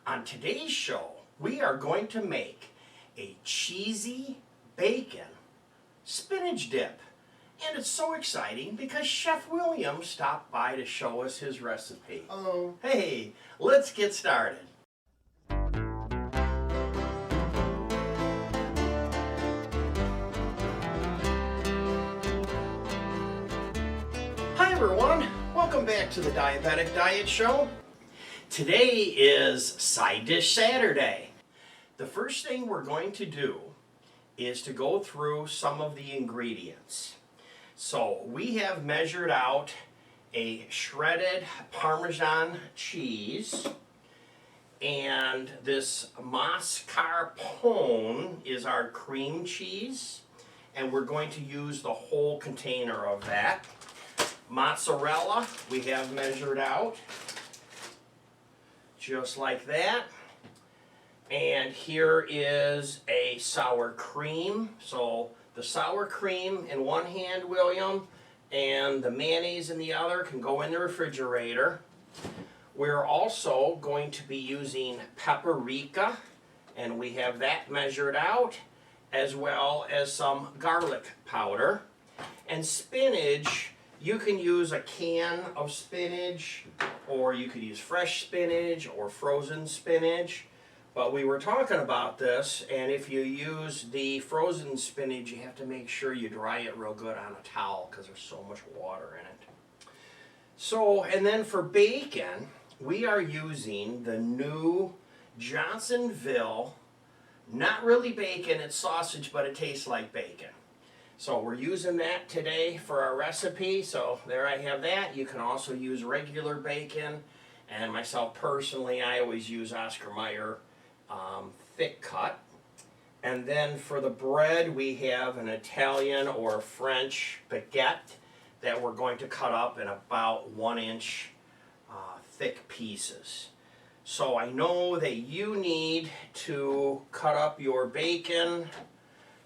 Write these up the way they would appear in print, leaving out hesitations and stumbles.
On today's show, we are going to make a cheesy bacon spinach dip. And it's so exciting because Chef William stopped by to show us his recipe. Oh. Hey, let's get started. Hi everyone, welcome back to the Diabetic Diet Show. Today is Side Dish Saturday. The first thing we're going to do is to go through some of the ingredients. So we have measured out a shredded Parmesan cheese, and this mascarpone is our cream cheese, and we're going to use the whole container of that. Mozzarella we have measured out just like that. And here is a sour cream. So the sour cream in one hand, William, and the mayonnaise in the other can go in the refrigerator. We're also going to be using paprika, and we have that measured out, as well as some garlic powder. And spinach, you can use a can of spinach, or you could use fresh spinach or frozen spinach. But we were talking about this, and if you use the frozen spinach, you have to make sure you dry it real good on a towel because there's so much water in it. So, and then for bacon, we are using the new Johnsonville, not really bacon, it's sausage, but it tastes like bacon. So we're using that today for our recipe. So there I have that. You can also use regular bacon, and myself personally, I always use Oscar Mayer thick cut. And then for the bread, we have an Italian or French baguette that we're going to cut up in about 1-inch thick pieces. So I know that you need to cut up your bacon,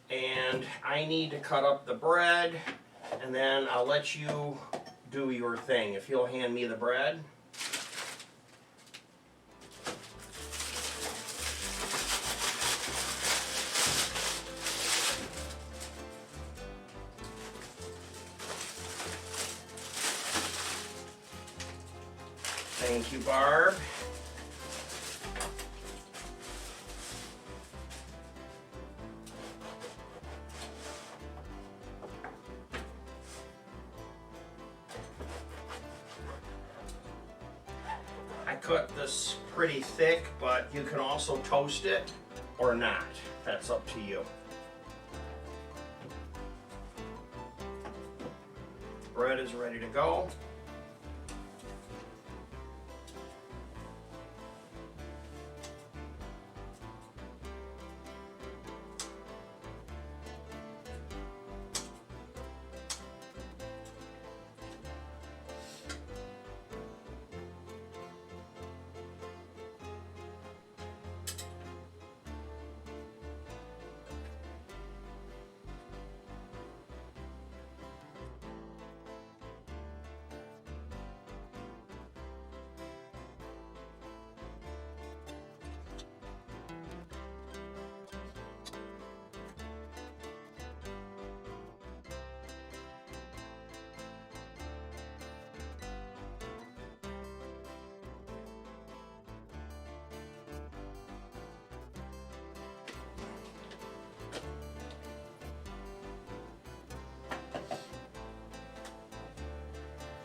and I need to cut up the bread, and then I'll let you do your thing. If you'll hand me the bread. Thank you, Barb. I cut this pretty thick, but you can also toast it or not. That's up to you. Bread is ready to go.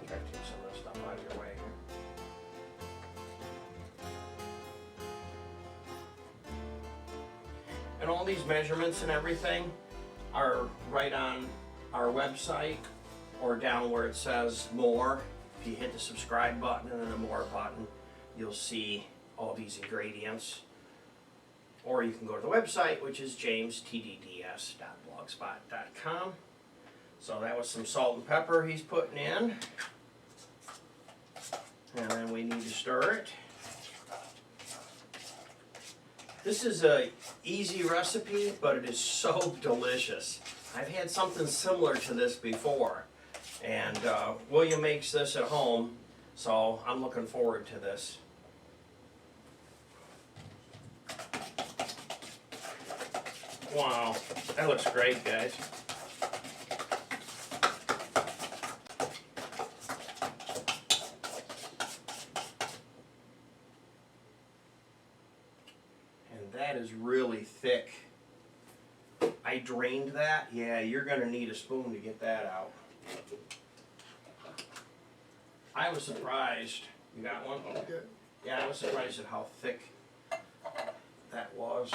Try to take some of this stuff out of your way. And all these measurements and everything are right on our website or down where it says more. If you hit the subscribe button and then the more button, you'll see all these ingredients. Or you can go to the website, which is jamestdds.blogspot.com. So that was some salt and pepper he's putting in. And then we need to stir it. This is an easy recipe, but it is so delicious. I've had something similar to this before, and William makes this at home, so I'm looking forward to this. Wow, that looks great, guys. And that is really thick. I drained that. Yeah, you're going to need a spoon to get that out. I was surprised. You got one? Okay. Yeah, I was surprised at how thick that was.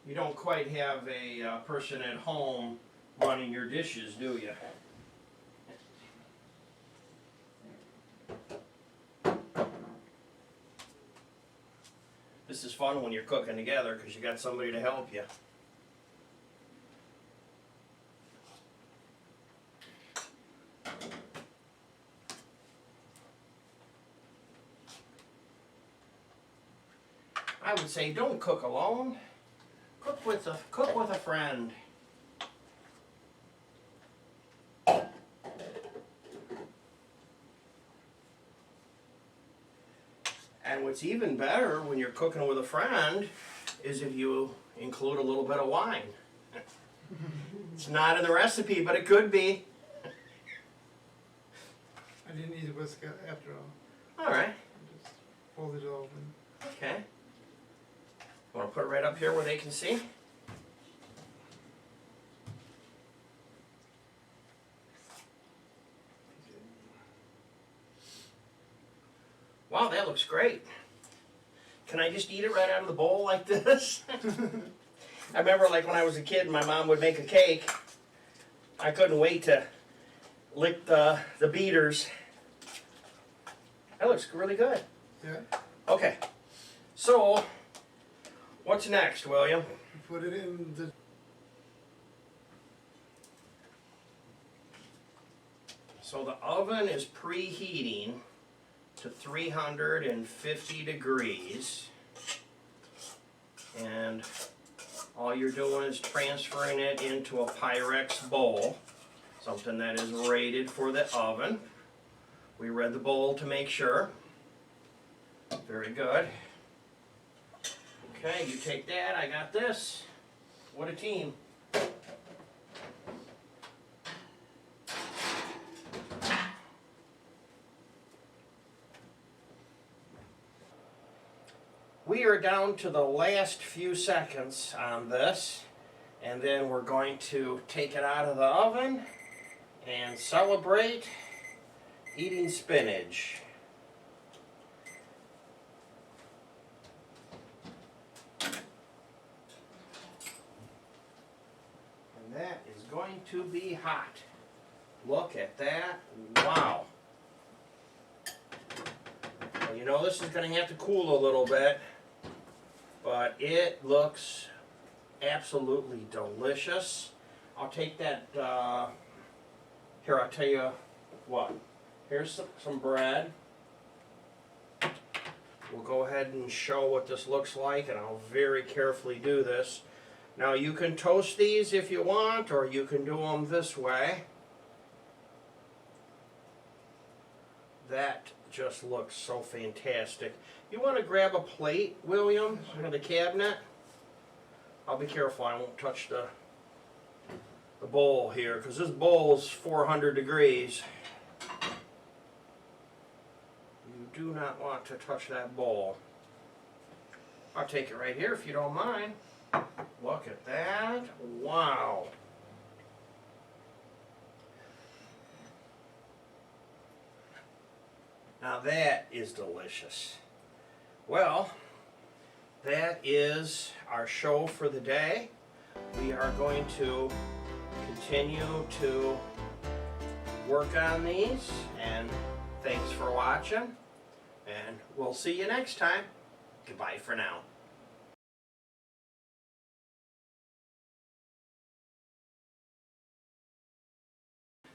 You don't quite have a person at home running your dishes, do you? This is fun when you're cooking together because you got somebody to help you. I would say don't cook alone. Cook with a friend. And what's even better when you're cooking with a friend is if you include a little bit of wine. It's not in the recipe, but it could be. I didn't need a whisk after all. All right. I just fold it over. Okay. Want to put it right up here where they can see? Wow, that looks great. Can I just eat it right out of the bowl like this? I remember like when I was a kid and my mom would make a cake. I couldn't wait to lick the beaters. That looks really good. Yeah. Okay, so what's next, William? Put it in the. So the oven is preheating to 350 degrees, and all you're doing is transferring it into a Pyrex bowl, something that is rated for the oven. We read the bowl to make sure. Very good. Okay, you take that, I got this. What a team. We are down to the last few seconds on this, and then we're going to take it out of the oven and celebrate eating spinach. And that is going to be hot. Look at that. Wow. Well, you know this is going to have to cool a little bit, but it looks absolutely delicious. I'll take that, here I'll tell you what. Here's some bread. We'll go ahead and show what this looks like, and I'll very carefully do this. Now you can toast these if you want, or you can do them this way. That just looks so fantastic. You want to grab a plate, William, out of the cabinet? I'll be careful, I won't touch the bowl here, because this bowl's 400 degrees. You do not want to touch that bowl. I'll take it right here if you don't mind. Look at that. Wow. Now that is delicious. Well, that is our show for the day. We are going to continue to work on these, and thanks for watching, and we'll see you next time. Goodbye for now.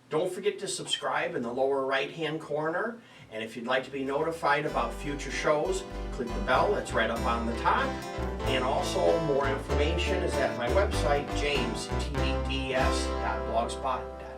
Don't forget to subscribe in the lower right hand corner, and if you'd like to be notified about future shows, click the bell that's right up on the top. And also more information is at my website, jamestds.blogspot.com.